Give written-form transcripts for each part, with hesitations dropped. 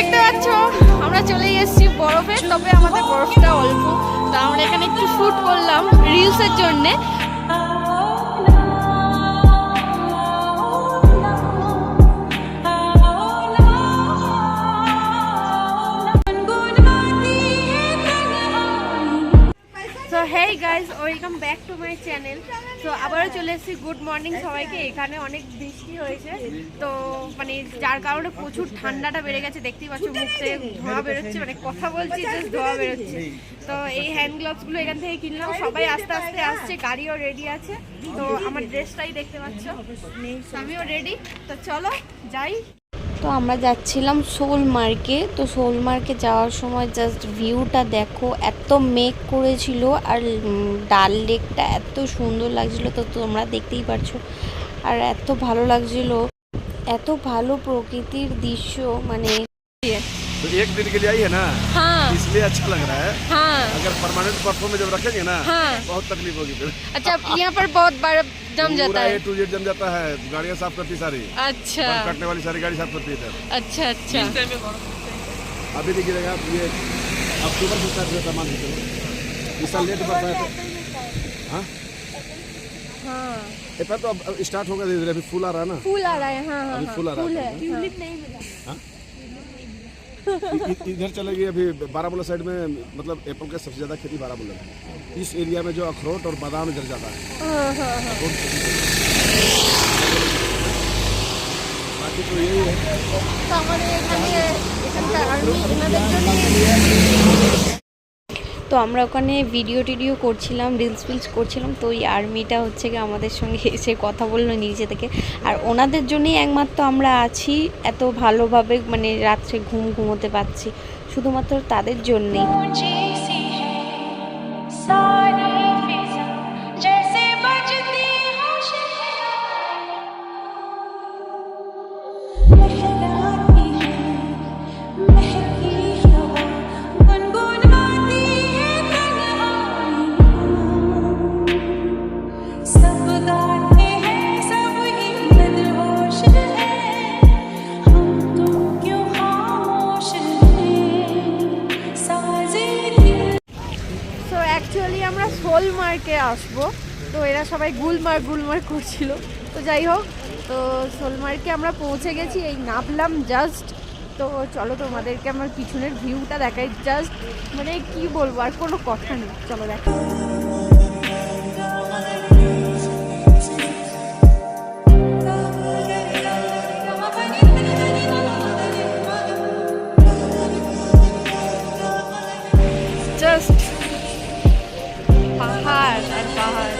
দেখতে পাচ্ছ আমরা চলে এসেছি বরফে, তবে আমাদের বরফটা অল্প। তো আমরা এখানে একটু শুট করলাম রিলসের জন্যে। So hey guys, welcome back to my channel. তো আবারও চলে এসেছি। গুড মর্নিং সবাইকে। এখানে অনেক বৃষ্টি হয়েছে, তো মানে যার কারণে প্রচুর ঠান্ডাটা বেড়ে গেছে। দেখতেই পাচ্ছ মুখ থেকে ধোঁয়া বেরোচ্ছে, মানে কথা বলছি জাস্ট ধোঁয়া বেরোচ্ছে। তো এই হ্যান্ড গ্লাভসগুলো এখান থেকে কিনলাম। সবাই আস্তে আস্তে আসছে, গাড়িও রেডি আছে। তো আমার ড্রেসটাই দেখতে পাচ্ছ, আমিও রেডি। তো চলো যাই। তো আমরা যাচ্ছিলাম সোলমার্গে। তো সোলমার্গে যাওয়ার সময় জাস্ট ভিউটা দেখো, এত মেঘ করেছিল আর ডাল লেকটা এত সুন্দর লাগছিল। তো তোমরা দেখতেই পারছো, আর এত ভালো লাগছিল, এত ভালো প্রকৃতির দৃশ্য। মানে तो एक दिन के लिए आई है ना, हाँ इसलिए अच्छा लग रहा है। हाँ अगर परमानेंट परफॉर्म में जब रखेंगे ना, हाँ। बहुत तकलीफ होगी फिर। अच्छा, यहाँ पर बहुत बर्फ जम जाता पूरा है। A to Z जम जाता है, गाड़ियाँ साफ करती सारी, अच्छा बर्फ काटने वाली सारी गाड़ी साफ करती है इधर। अच्छा अच्छा। अभी नहीं गिरेगा, ये अक्टूबर से स्टार्ट होता मान लीजिए। इस साल लेट बढ़ता है तो हाँ हाँ, ये पर तो अब स्टार्ट होगा धीरे धीरे। अभी फूल आ रहा है ना, फूल आ रहा है। हाँ हाँ अभी हाँ, फूल आ रहा फूल है। है। ट्यूलिप नहीं मिला। हाँ? इधर चलेगी अभी बारामूला साइड में, मतलब एप्पल का सबसे ज्यादा खेती बारामूला में। इस एरिया में जो अखरोट और बादाम जल जाता है। हाँ हाँ हाँ। बाकी तो यही है। তো আমাদের এখানকার আর্মি এনাদের জন্য। তো আমরা ওখানে ভিডিও টিডিও করছিলাম, রিলস ফিলস করছিলাম। তো ওই আর্মিটা হচ্ছে কি আমাদের সঙ্গে এসে কথা বললো নিচে থেকে। আর ওনাদের জন্যই একমাত্র আমরা আছি এত ভালোভাবে, মানে রাত্রে ঘুমোতে পারছি, শুধুমাত্র তাদের জন্যই। সো অ্যাকচুয়ালি আমরা সোলমার্গে আসবো, তো এরা সবাই গুলমার্গ করছিল। তো যাই হোক, তো সোলমার্গে আমরা পৌঁছে গেছি, এই নামলাম জাস্ট। তো চলো তোমাদেরকে আমার পিছনের ভিউটা দেখাই। জাস্ট মানে কি বলবো, আর কোনো কথা নেই, চলো দেখো। জাস্ট পাহাড় আর পাহাড়।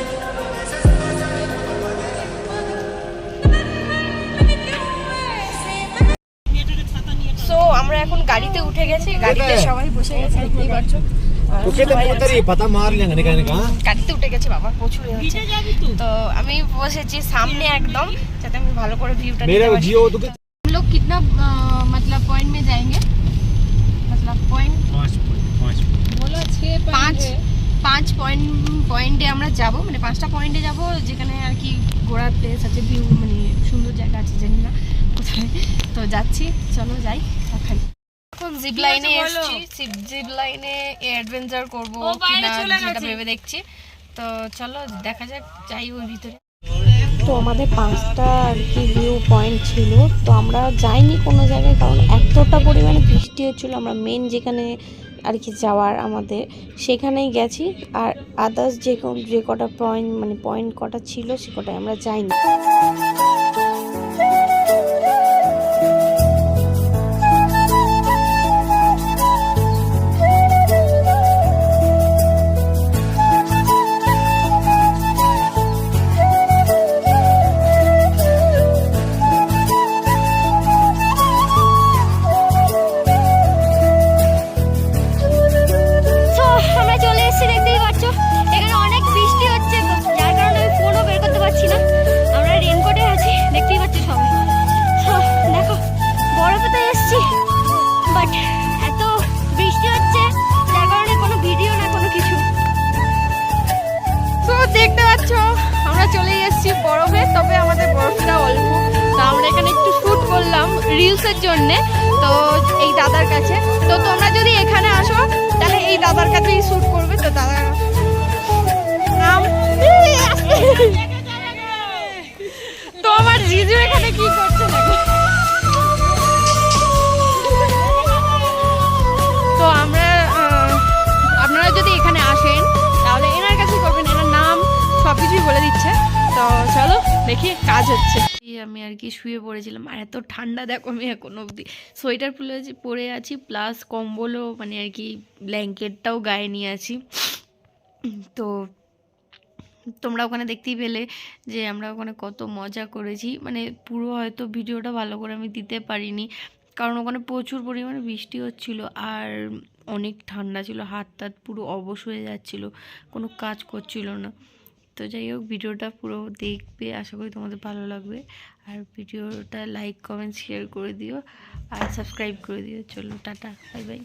সো আমরা এখন গাড়িতে উঠে গেছি, গাড়িতে সবাই বসে গেছে, দেখতেই পাচ্ছ। पता मार लेंगे निकालने का। গাড়িতে উঠে গেছে, বাবা প্রচুর হচ্ছে। তো আমি বসেছি সামনে একদম, যাতে আমি ভালো করে ভিউটা নিতে পারি। हम लोग कितना मतलब पॉइंट में जाएंगे, मतलब पॉइंट 5 পয়েন্টে আমরা যাব, মানে 5টা পয়েন্টে যাব, যেখানে আর কি ঘোরার প্লেস আছে, ভিউ মানে সুন্দর জায়গা আছে, জানি না কোথায়। তো যাচ্ছি, চলো যাই। এখন জিপ লাইনে এসেছি, জিপ লাইনে অ্যাডভেঞ্চার করবো কিনা যেটা ভেবে দেখছি। তো চলো দেখা যাক, যাই ওর ভিতরে। তো আমাদের 5টা আর কি ভিউ পয়েন্ট ছিল, তো আমরা যাইনি কোনো জায়গায়, কারণ এতটা পরিমাণে বৃষ্টি হচ্ছিলো। আমরা মেন যেখানে আর কি যাওয়ার আমাদের, সেখানেই গেছি। আর আদার্স যে কটা পয়েন্ট কটা ছিল, সে কটায় আমরা যাইনি। দেখতে পাচ্ছ আমরা চলে এসেছি বরফে, তবে আমাদের বরফটা অল্প। তো আমরা এখানে একটু শুট করলাম রিলসের জন্যে। তো এই দাদা তো আমার রিজু এখানে কি করছে দেখো। তো আপনারা যদি এখানে আসেন তাহলে এনার কাছে করবেন, এনার নাম সবকিছুই বলে দিচ্ছে। তো চলো দেখি কাজ হচ্ছে। আমি আর কি শুয়ে পড়েছিলাম, আর এত ঠান্ডা দেখো, আমি এখন অবধি সোয়েটার পরে আছি, প্লাস কম্বলও মানে আর কি ব্ল্যাঙ্কেটটাও গায়ে নিয়ে আছি। তো তোমরা ওখানে দেখতেই পেলে যে আমরা ওখানে কত মজা করেছি। মানে পুরো হয়তো ভিডিওটা ভালো করে আমি দিতে পারিনি, কারণ ওখানে প্রচুর পরিমাণে বৃষ্টি হচ্ছিল আর অনেক ঠান্ডা ছিল, হাত টাত পুরো অবশ হয়ে যাচ্ছিলো, কোনো কাজ করছিল না। তো যাই হোক, ভিডিওটা পুরো দেখবে, আশা করি তোমাদের ভালো লাগবে। আর ভিডিওটা লাইক কমেন্ট শেয়ার করে দিও আর সাবস্ক্রাইব করে দিও। চলো টাটা, বাই বাই।